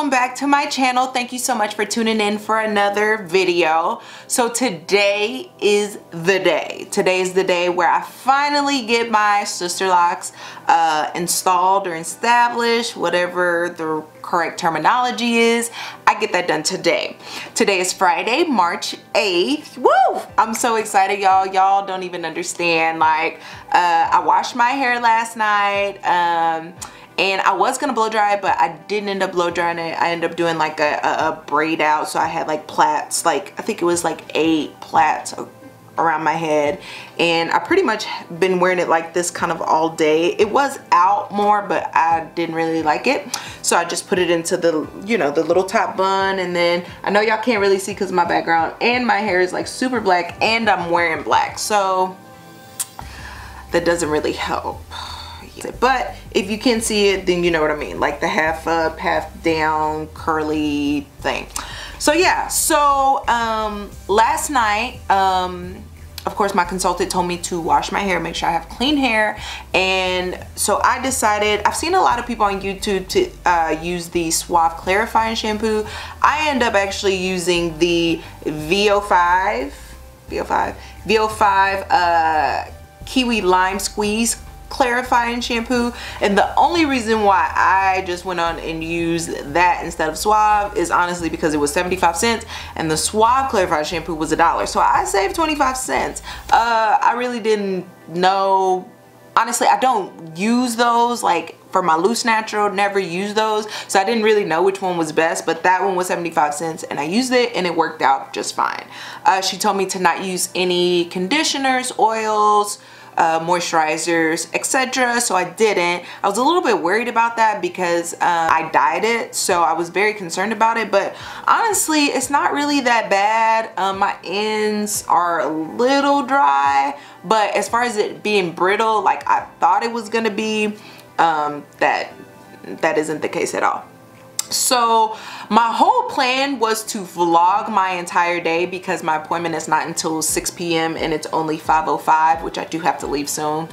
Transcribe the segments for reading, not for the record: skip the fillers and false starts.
welcome back to my channel. Thank you so much for tuning in for another video. So today is the day. Today is the day where I finally get my Sisterlocks installed or established, whatever the correct terminology is. I get that done today. Today is Friday, March 8th. Woo! I'm so excited, y'all. Y'all don't even understand. Like, I washed my hair last night. And I was gonna blow dry it, but I didn't end up blow drying it. I ended up doing like a braid out, so I had like plaits, like I think it was like 8 plaits around my head, and I pretty much been wearing it like this kind of all day. It was out more, but I didn't really like it, so I just put it into the, you know, the little top bun. And then I know y'all can't really see because of my background, and my hair is like super black, and I'm wearing black, so that doesn't really help. But if you can see it, then you know what I mean, like the half up, half down, curly thing. So yeah, so last night, of course my consultant told me to wash my hair, make sure I have clean hair. And so I decided, I've seen a lot of people on YouTube to use the Suave clarifying shampoo. I end up actually using the VO5 Kiwi Lime Squeeze clarifying shampoo. And the only reason why I just went on and used that instead of Suave is honestly because it was 75 cents and the Suave clarifying shampoo was $1. So I saved 25 cents. I really didn't know. Honestly, I don't use those like for my loose natural, never use those, so I didn't really know which one was best, but that one was 75 cents and I used it and it worked out just fine. She told me to not use any conditioners, oils, moisturizers, etc. So I didn't. I was a little bit worried about that because I dyed it, so I was very concerned about it, but honestly it's not really that bad. My ends are a little dry, but as far as it being brittle like I thought it was gonna be, that isn't the case at all. So my whole plan was to vlog my entire day because my appointment is not until 6 p.m. and it's only 5:05, which I do have to leave soon.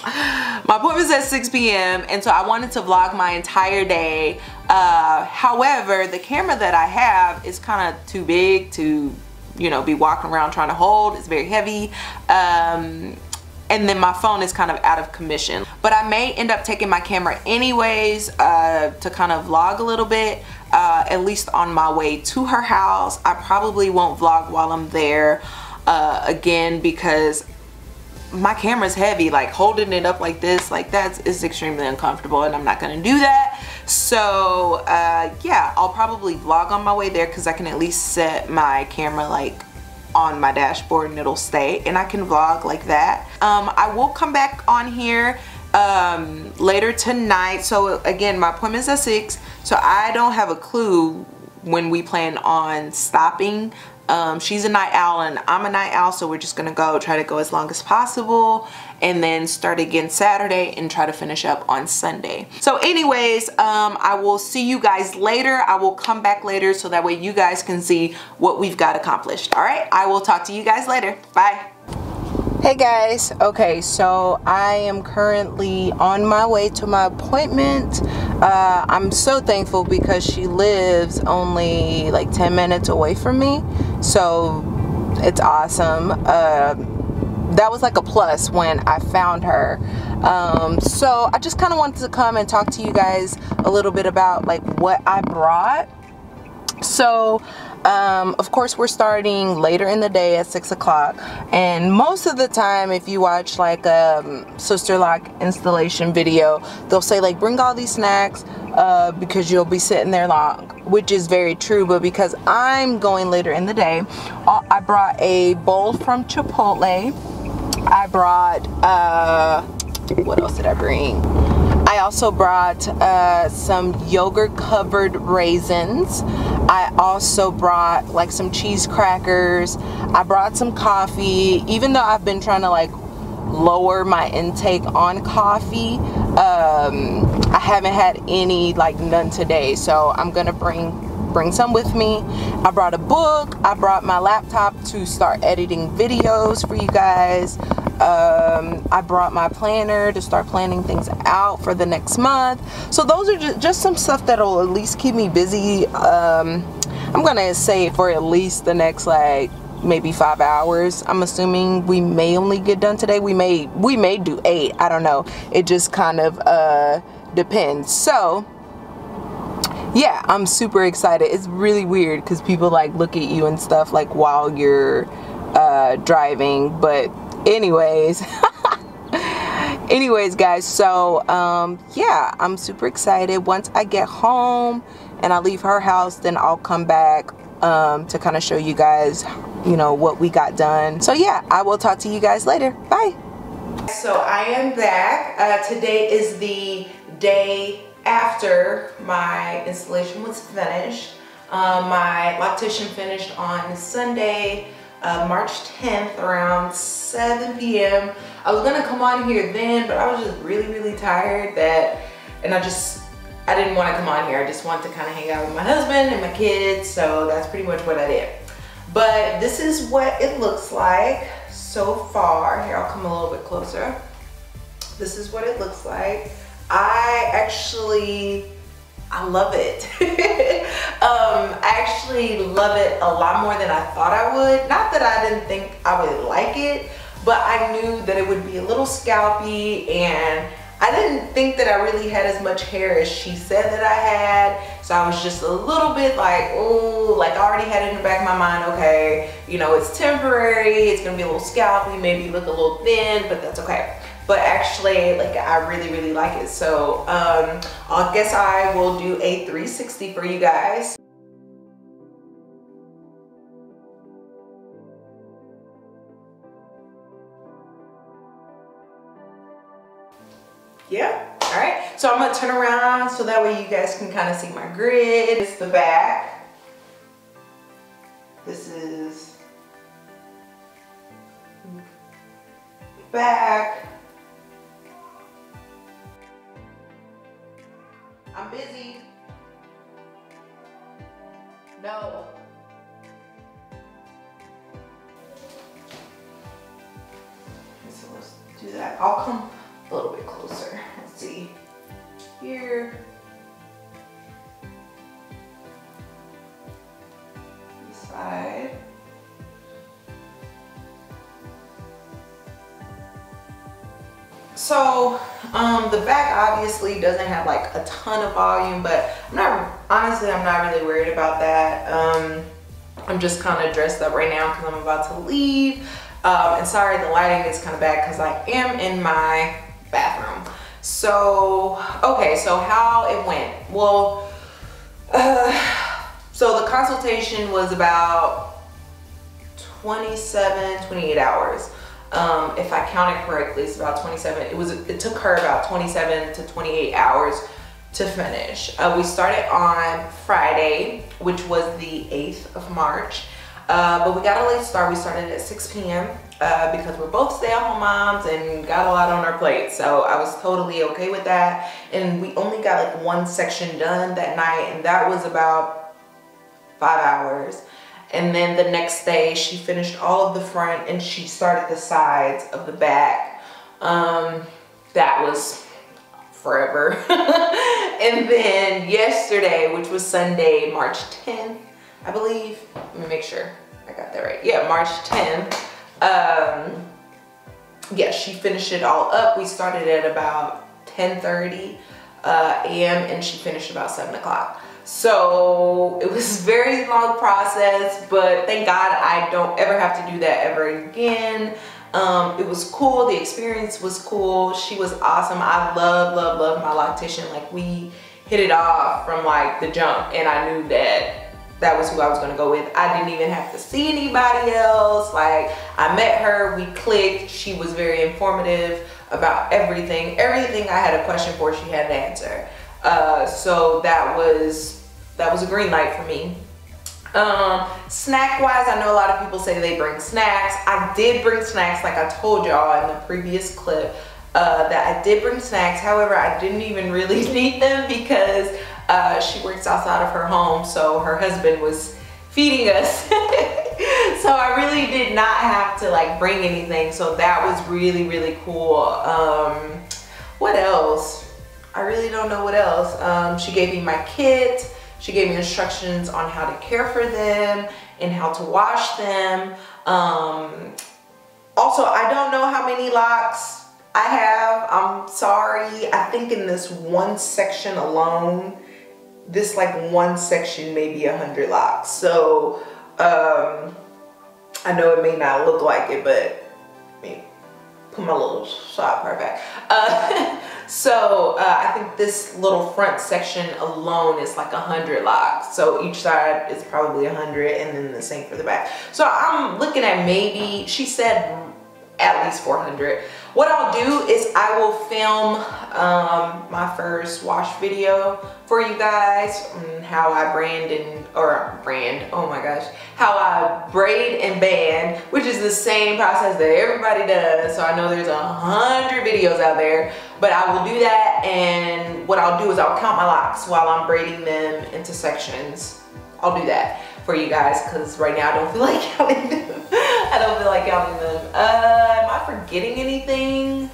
My appointment's at 6 p.m. and so I wanted to vlog my entire day. However, the camera that I have is kind of too big to, you know, be walking around trying to hold. It's very heavy. And then my phone is kind of out of commission. But I may end up taking my camera anyways to kind of vlog a little bit, at least on my way to her house. I probably won't vlog while I'm there again because my camera's heavy. Like holding it up like this, like that is extremely uncomfortable and I'm not gonna do that. So yeah, I'll probably vlog on my way there because I can at least set my camera like on my dashboard and it'll stay and I can vlog like that. I will come back on here later tonight. So again, my appointment's at 6, so I don't have a clue when we plan on stopping. She's a night owl and I'm a night owl, so we're just gonna try to go as long as possible and then start again Saturday and try to finish up on Sunday. So anyways, I will see you guys later. I will come back later so that way you guys can see what we've got accomplished. All right, I will talk to you guys later. Bye. Hey guys, okay, so I am currently on my way to my appointment. I'm so thankful because she lives only like 10 minutes away from me, so it's awesome. That was like a plus when I found her. So I just kind of wanted to come and talk to you guys a little bit about like what I brought. So of course we're starting later in the day at 6 o'clock, and most of the time if you watch like a Sisterlock installation video, they'll say like bring all these snacks because you'll be sitting there long, which is very true. But because I'm going later in the day, I brought a bowl from Chipotle. I brought what else did I bring? I also brought some yogurt covered raisins. I also brought like some cheese crackers. I brought some coffee. Even though I've been trying to like lower my intake on coffee, I haven't had any, like none today, so I'm gonna bring some with me. I brought a book. I brought my laptop to start editing videos for you guys. I brought my planner to start planning things out for the next month. So those are just some stuff that'll at least keep me busy. I'm gonna say for at least the next like maybe 5 hours. I'm assuming we may only get done today. We may do 8. I don't know. It just kind of depends. So yeah, I'm super excited. It's really weird because people like look at you and stuff like while you're driving. But anyways, guys, so yeah, I'm super excited. Once I get home and I leave her house, then I'll come back to kind of show you guys, you know, what we got done. So yeah, I will talk to you guys later. Bye. So I am back. Today is the day after my installation was finished. My loctician finished on Sunday, March 10th around 7 p.m. I was gonna come on here then, but I was just really tired and I didn't want to come on here. I just wanted to kind of hang out with my husband and my kids, so that's pretty much what I did. But this is what it looks like so far. Here, I'll come a little bit closer. This is what it looks like. I love it. I actually love it a lot more than I thought I would. Not that I didn't think I would like it, but I knew that it would be a little scalpy, and I didn't think that I really had as much hair as she said that I had. So I was just a little bit like, oh, like I already had it in the back of my mind, okay, you know, it's temporary, it's gonna be a little scalpy, maybe look a little thin, but that's okay. But actually, like, I really like it. So I guess I will do a 360 for you guys. Yeah, all right. So I'm gonna turn around so that way you guys can kind of see my grid. It's the back. This is the back. I'm busy. No. So let's do that. I'll come a little bit closer. Let's see. Here. This side. So the back obviously doesn't have like a ton of volume, but honestly I'm not really worried about that. I'm just kind of dressed up right now because I'm about to leave. And sorry, the lighting is kind of bad because I am in my bathroom. So okay, so how it went. Well, so the consultation was about 28 hours. If I counted correctly, it's about 27. It took her about 27 to 28 hours to finish. We started on Friday, which was the 8th of March. But we got a late start. We started at 6 p.m. Because we're both stay-at-home moms and got a lot on our plate. So I was totally okay with that. And we only got like one section done that night, and that was about 5 hours. And then the next day she finished all of the front and she started the sides of the back. That was forever. And then yesterday, which was Sunday, March 10th, I believe. Let me make sure I got that right. Yeah, March 10th. Yeah, she finished it all up. We started at about 10:30 a.m. and she finished about 7 o'clock. So it was a very long process, but thank God I don't ever have to do that ever again. It was cool. The experience was cool. She was awesome. I love my loctician. Like, we hit it off from like the jump, and I knew that was who I was gonna go with. I didn't even have to see anybody else. Like, I met her, we clicked. She was very informative about everything. Everything I had a question for, she had an answer. So that was a green light for me. Snack wise, I know a lot of people say they bring snacks. I did bring snacks, like I told y'all in the previous clip, that I did bring snacks. However, I didn't even really need them because she works outside of her home, so her husband was feeding us. So I really actually did not have to like bring anything, so that was really, really cool. What else? I really don't know what else. She gave me my kit. She gave me instructions on how to care for them and how to wash them. Also, I don't know how many locks I have. I'm sorry. I think in this one section alone, this like one section may be 100 locks. So I know it may not look like it, but let me put my little shot part back. I think this little front section alone is like 100 locks. So each side is probably 100, and then the same for the back. So I'm looking at maybe, she said at least 400. What I'll do is I will film my first wash video for you guys on how I how I braid and band, which is the same process that everybody does. So I know there's 100 videos out there, but I will do that, and what I'll do is I'll count my locks while I'm braiding them into sections. I'll do that for you guys, because right now I don't feel like counting them. I don't feel like counting them. Am I forgetting anything?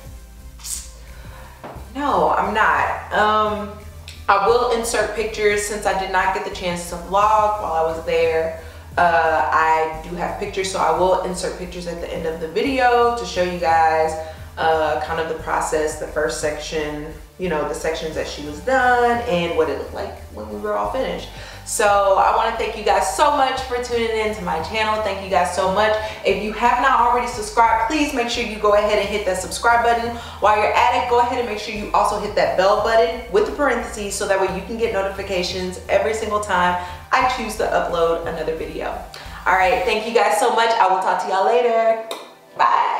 No, I'm not. I will insert pictures since I did not get the chance to vlog while I was there. I do have pictures, so I will insert pictures at the end of the video to show you guys kind of the process, the first section, you know, the sections that she was done and what it looked like when we were all finished. So I want to thank you guys so much for tuning in to my channel. Thank you guys so much. If you have not already subscribed, please make sure you go ahead and hit that subscribe button. While you're at it, go ahead and make sure you also hit that bell button with the parentheses, so that way you can get notifications every single time I choose to upload another video. All right, thank you guys so much. I will talk to y'all later. Bye.